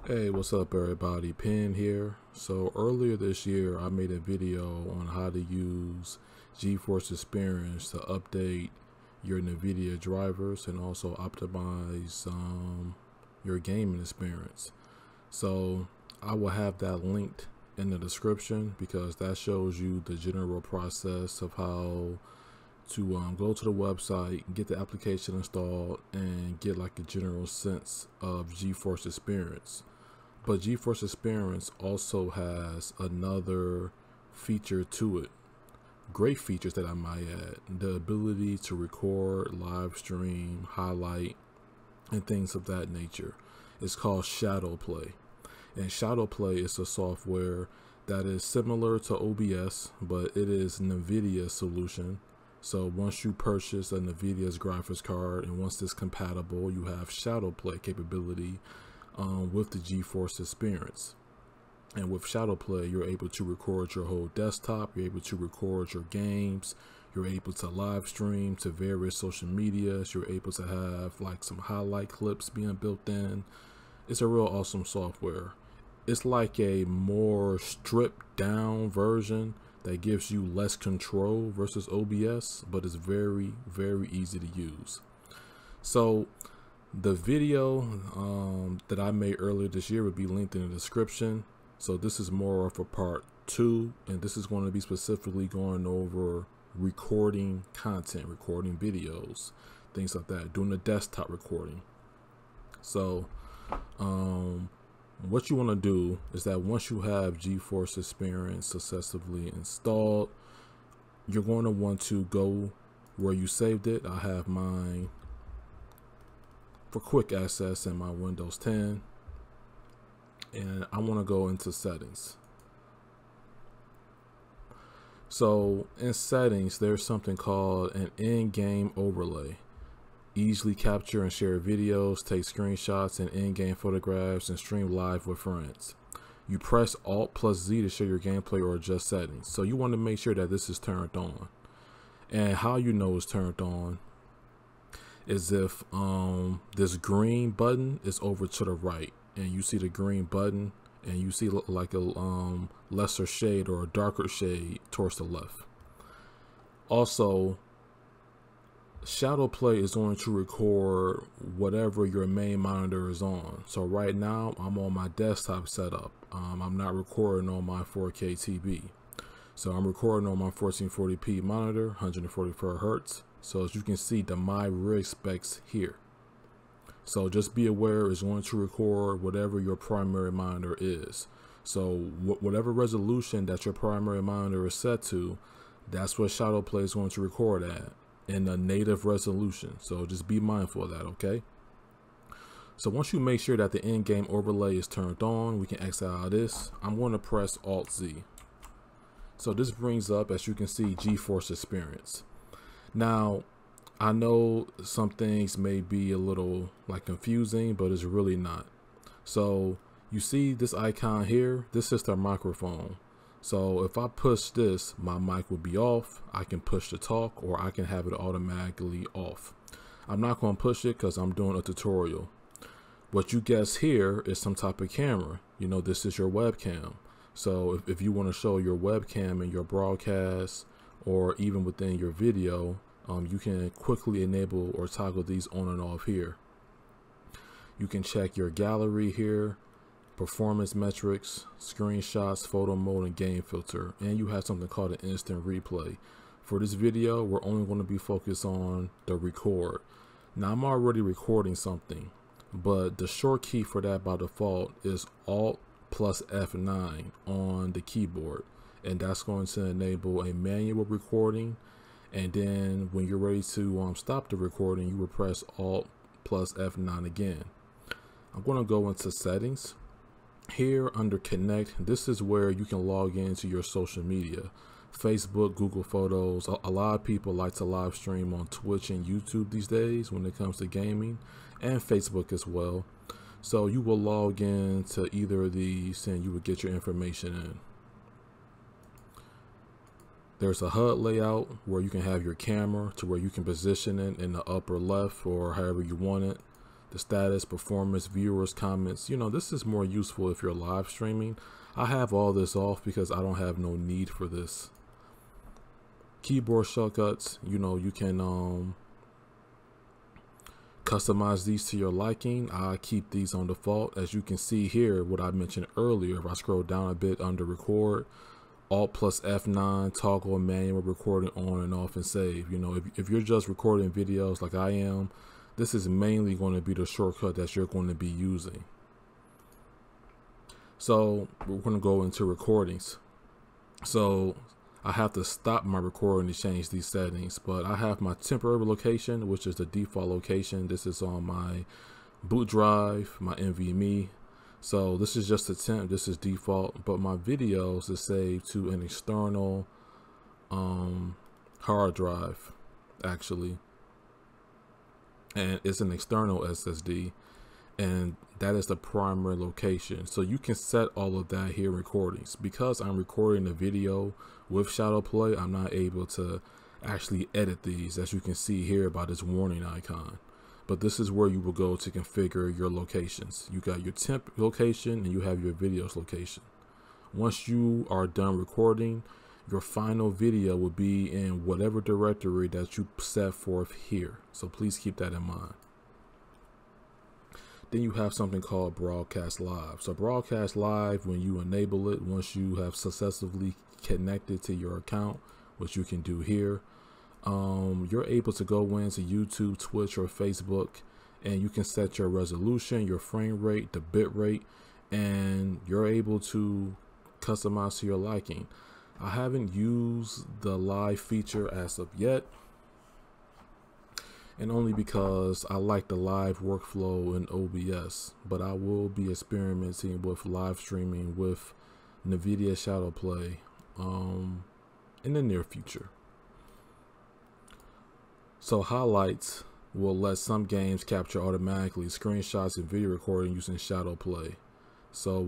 Hey, what's up everybody? Penn here. So earlier this year I made a video on how to use Geforce Experience to update your NVIDIA drivers and also optimize your gaming experience. So I will have that linked in the description because that shows you the general process of how to go to the website, get the application installed, and get like a general sense of Geforce Experience. But Geforce Experience also has another feature to it. Great features that I might add. The ability to record, live stream, highlight, and things of that nature. It's called Shadow Play. And Shadow Play is a software that is similar to OBS, but it is an NVIDIA solution. So once you purchase a NVIDIA's graphics card and once it's compatible, you have Shadow Play capability with the Geforce Experience. And with Shadow Play, you're able to record your whole desktop, you're able to record your games, you're able to live stream to various social medias, you're able to have like some highlight clips being built in. It's a real awesome software. It's like a more stripped down version that gives you less control versus OBS, but it's very, very easy to use. So the video that I made earlier this year would be linked in the description. So this is more of a part 2, and this is going to be specifically going over recording content, recording videos, things like that, doing the desktop recording. So what you want to do is that once you have Geforce Experience successfully installed, you're going to want to go where you saved it. I have mine for quick access in my Windows 10, and I want to go into settings. So in settings, there's something called an in-game overlay. Easily capture and share videos, take screenshots and in-game photographs, and stream live with friends. You press Alt plus Z to share your gameplay or adjust settings. So you want to make sure that this is turned on. And how you know it's turned on is if this green button is over to the right, and you see the green button and you see like a lesser shade or a darker shade towards the left. Also, Shadow Play is going to record whatever your main monitor is on. So right now I'm on my desktop setup. I'm not recording on my 4K TV. So I'm recording on my 1440p monitor, 144 Hertz. So as you can see, the my rig specs here. So just be aware it's going to record whatever your primary monitor is. So whatever resolution that your primary monitor is set to, that's what Shadow Play is going to record at in a native resolution. So just be mindful of that, okay? So once you make sure that the in-game overlay is turned on, we can exit out of this. I'm going to press Alt Z. So this brings up, as you can see, Geforce Experience. Now, I know some things may be a little like confusing, but it's really not. So you see this icon here, this is the microphone. So if I push this, my mic will be off. I can push to talk, or I can have it automatically off. I'm not going to push it because I'm doing a tutorial. What you guess here is some type of camera. You know, this is your webcam. So if you want to show your webcam in your broadcast or even within your video, you can quickly enable or toggle these on and off here. You can check your gallery here, performance metrics, screenshots, photo mode, and game filter. And you have something called an instant replay. For this video, we're only going to be focused on the record. Now I'm already recording something, but the short key for that by default is Alt plus F9 on the keyboard, and that's going to enable a manual recording. And then when you're ready to stop the recording, you will press Alt plus F9 again. I'm going to go into settings. Here under Connect, this is where you can log into your social media. Facebook, Google Photos. A lot of people like to live stream on Twitch and YouTube these days when it comes to gaming, and Facebook as well. So you will log in to either of these and you will get your information in. There's a HUD layout where you can have your camera to where you can position it in the upper left or however you want it. the status, performance, viewers, comments. You know, this is more useful if you're live streaming. I have all this off because I don't have no need for this. Keyboard shortcuts, you know, you can customize these to your liking. I keep these on default. As you can see here, what I mentioned earlier, if I scroll down a bit under record, Alt plus F9, toggle manual recording on and off and save. You know, if you're just recording videos like I am, this is mainly going to be the shortcut that you're going to be using. So we're going to go into recordings. So I have to stop my recording to change these settings, but I have my temporary location, which is the default location. This is on my boot drive, my NVMe. So this is just a temp, this is default, but my videos is saved to an external hard drive, actually. And it's an external SSD, and that is the primary location. So you can set all of that here in recordings. Because I'm recording the video with Shadow Play, I'm not able to actually edit these, as you can see here by this warning icon. But this is where you will go to configure your locations. You got your temp location and you have your videos location. Once you are done recording, your final video will be in whatever directory that you set forth here. So please keep that in mind. Then you have something called Broadcast Live. So Broadcast Live, when you enable it, once you have successfully connected to your account, which you can do here, you're able to go into YouTube, Twitch, or Facebook, and you can set your resolution, your frame rate, the bit rate, and you're able to customize to your liking. I haven't used the live feature as of yet, and only because I like the live workflow in OBS, but I will be experimenting with live streaming with NVIDIA Shadow Play in the near future. So highlights will let some games capture automatically screenshots and video recording using Shadow Play. So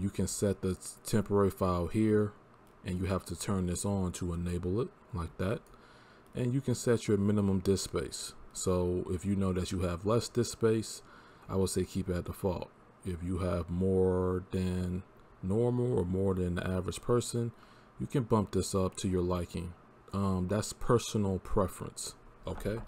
you can set the temporary file here, and you have to turn this on to enable it like that. And you can set your minimum disk space. So if you know that you have less disk space, I would say keep it at default. If you have more than normal or more than the average person, you can bump this up to your liking. That's personal preference. Okay.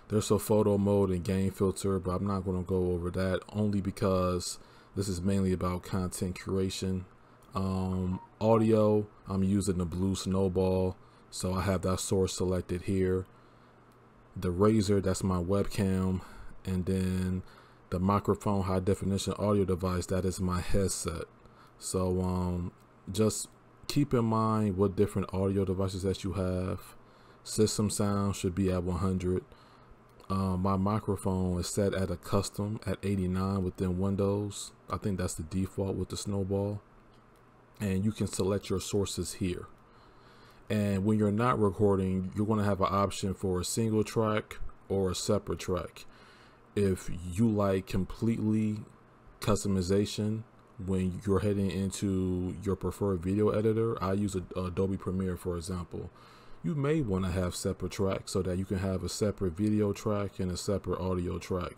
There's a photo mode and game filter, but I'm not going to go over that, only because this is mainly about content curation. Audio, I'm using the Blue Snowball, so I have that source selected here. The Razer, that's my webcam, and then the microphone high definition audio device, that is my headset. So just keep in mind what different audio devices that you have. System sound should be at 100. My microphone is set at a custom at 89 within Windows. I think that's the default with the Snowball. And you can select your sources here. And when you're not recording, you're going to have an option for a single track or a separate track. If you like completely customization, when you're heading into your preferred video editor, I use Adobe Premiere, for example. You may want to have separate tracks so that you can have a separate video track and a separate audio track.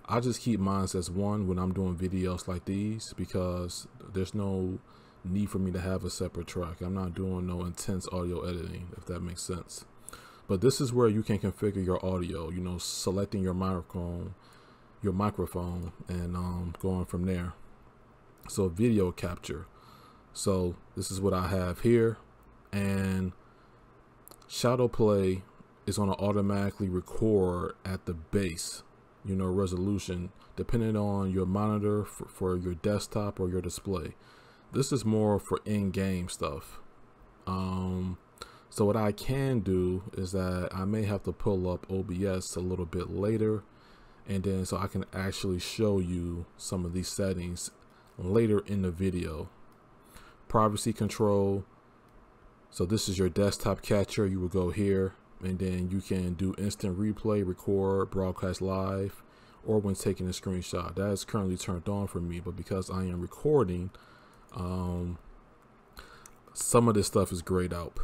I just keep mine as one when I'm doing videos like these, because there's no need for me to have a separate track. I'm not doing no intense audio editing, if that makes sense. But this is where you can configure your audio, you know, selecting your microphone and going from there. So video capture. So this is what I have here, and Shadow Play is going to automatically record at the base, you know, resolution, depending on your monitor for your desktop or your display. This is more for in-game stuff. So what I can do is that I may have to pull up OBS a little bit later, and then so I can actually show you some of these settings later in the video. Privacy control. So this is your desktop catcher. You will go here, and then you can do instant replay, record, broadcast live, or when taking a screenshot. That is currently turned on for me, but because I am recording, some of this stuff is grayed out.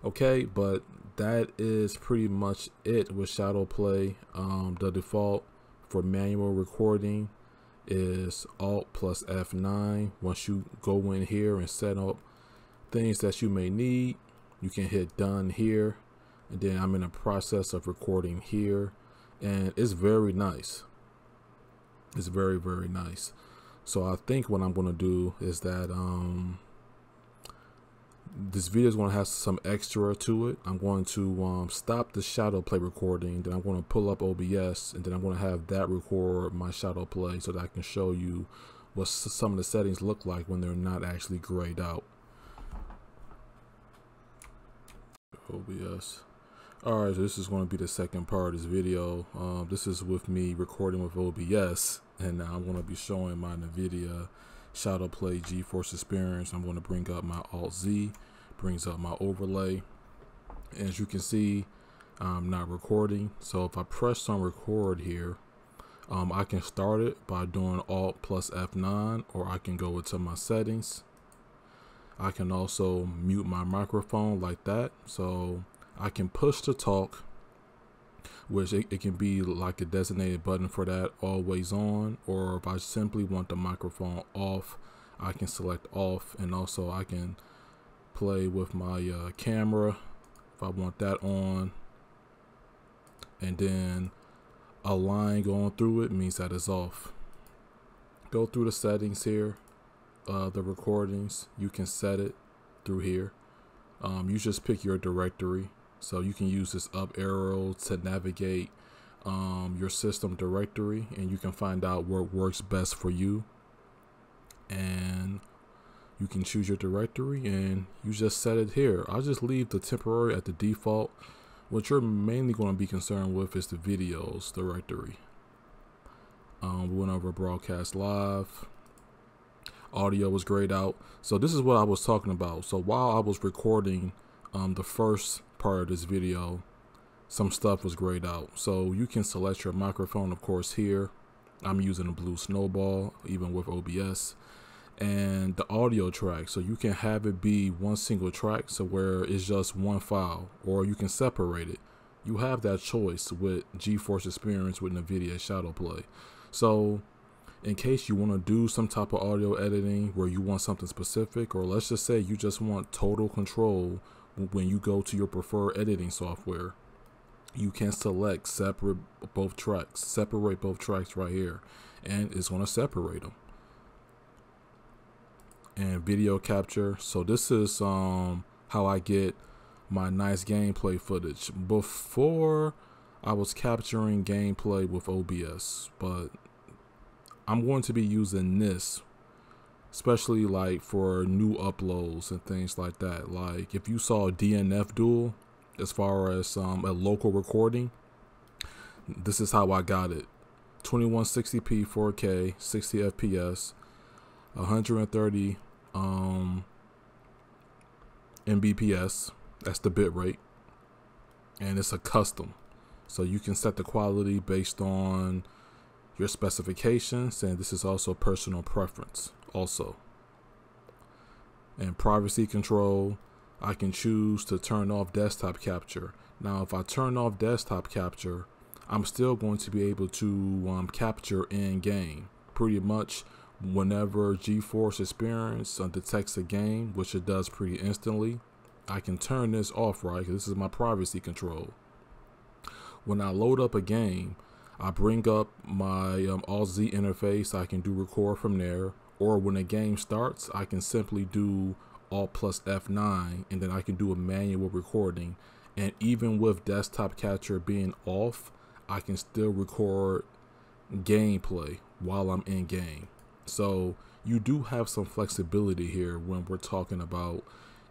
Okay, but that is pretty much it with shadow play. The default for manual recording is Alt plus F9. Once you go in here and set up things that you may need, you can hit done here, and then I'm in the process of recording here, and it's very nice. It's very, very nice. So I think what I'm going to do is that this video is going to have some extra to it. I'm going to stop the shadow play recording, then I'm going to pull up OBS, and then I'm going to have that record my shadow play so that I can show you what some of the settings look like when they're not actually grayed out. OBS. Alright, so this is going to be the second part of this video. This is with me recording with OBS, and now I'm going to be showing my NVIDIA shadow play Geforce experience. I'm going to bring up my Alt Z, brings up my overlay. And as you can see, I'm not recording. So if I press on record here, I can start it by doing Alt plus F9, or I can go into my settings. I can also mute my microphone like that. So I can push to talk, which it can be like a designated button for that, always on, or if I simply want the microphone off, I can select off, and also I can play with my camera if I want that on, and then a line going through it means that it's off. Go through the settings here, the recordings, you can set it through here. You just pick your directory. So you can use this up arrow to navigate your system directory, and you can find out what works best for you. And you can choose your directory and you just set it here. I'll just leave the temporary at the default. What you're mainly going to be concerned with is the videos directory. We went over broadcast live. Audio was grayed out. So this is what I was talking about. So while I was recording the first part of this video, some stuff was grayed out. So you can select your microphone, of course. Here I'm using a blue snowball, even with OBS, and the audio track. So you can have it be one single track, so where it's just one file, or you can separate it. You have that choice with Geforce experience with NVIDIA shadow play. So in case you want to do some type of audio editing where you want something specific, or let's just say you just want total control when you go to your preferred editing software, you can select separate both tracks right here, and it's going to separate them. And video capture. So this is how I get my nice gameplay footage. Before, I was capturing gameplay with OBS, but I'm going to be using this, especially like for new uploads and things like that. Like if you saw a DNF duel, as far as a local recording, this is how I got it. 2160p 4K 60 FPS 130 Mbps, that's the bit rate, and it's a custom, so you can set the quality based on your specifications, and this is also personal preference also. And privacy control, I can choose to turn off desktop capture. Now if I turn off desktop capture, I'm still going to be able to capture in game. Pretty much whenever Geforce experience detects a game, which it does pretty instantly, I can turn this off, right? This is my privacy control. When I load up a game, I bring up my Alt Z interface. I can do record from there, or when a game starts, I can simply do Alt plus F9, and then I can do a manual recording. And even with desktop capture being off, I can still record gameplay while I'm in game. So you do have some flexibility here when we're talking about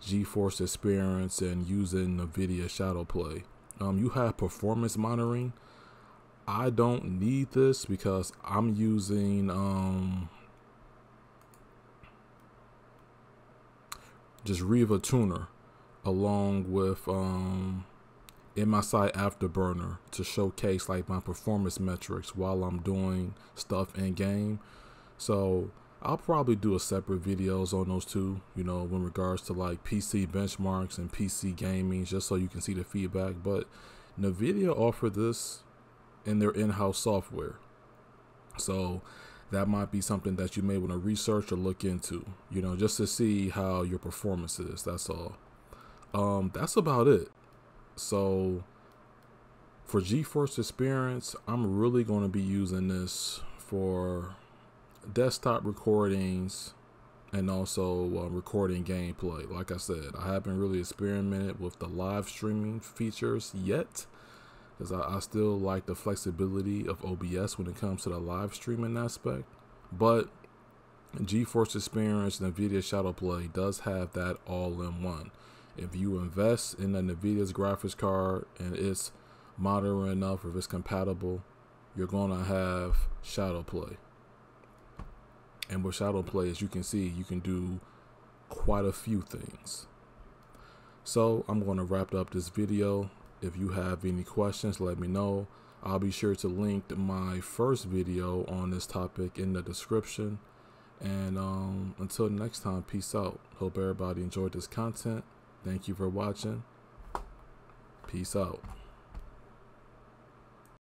Geforce experience and using NVIDIA shadow play. You have performance monitoring. I don't need this because I'm using just Riva Tuner along with MSI Afterburner to showcase like my performance metrics while I'm doing stuff in game. So I'll probably do a separate videos on those two, you know, in regards to like PC benchmarks and PC gaming, just so you can see the feedback. But NVIDIA offered this in their in-house software, so that might be something that you may want to research or look into, you know, just to see how your performance is. That's all. That's about it. So for Geforce experience, I'm really going to be using this for desktop recordings and also recording gameplay. Like I said, I haven't really experimented with the live streaming features yet, because I still like the flexibility of OBS when it comes to the live streaming aspect. But Geforce Experience NVIDIA Shadowplay does have that all-in-one. If you invest in NVIDIA's graphics card and it's modern enough, or if it's compatible, you're gonna have Shadowplay. And with Shadowplay, as you can see, you can do quite a few things. So I'm going to wrap up this video. If you have any questions, let me know. I'll be sure to link my first video on this topic in the description. And until next time, peace out. Hope everybody enjoyed this content. Thank you for watching. Peace out.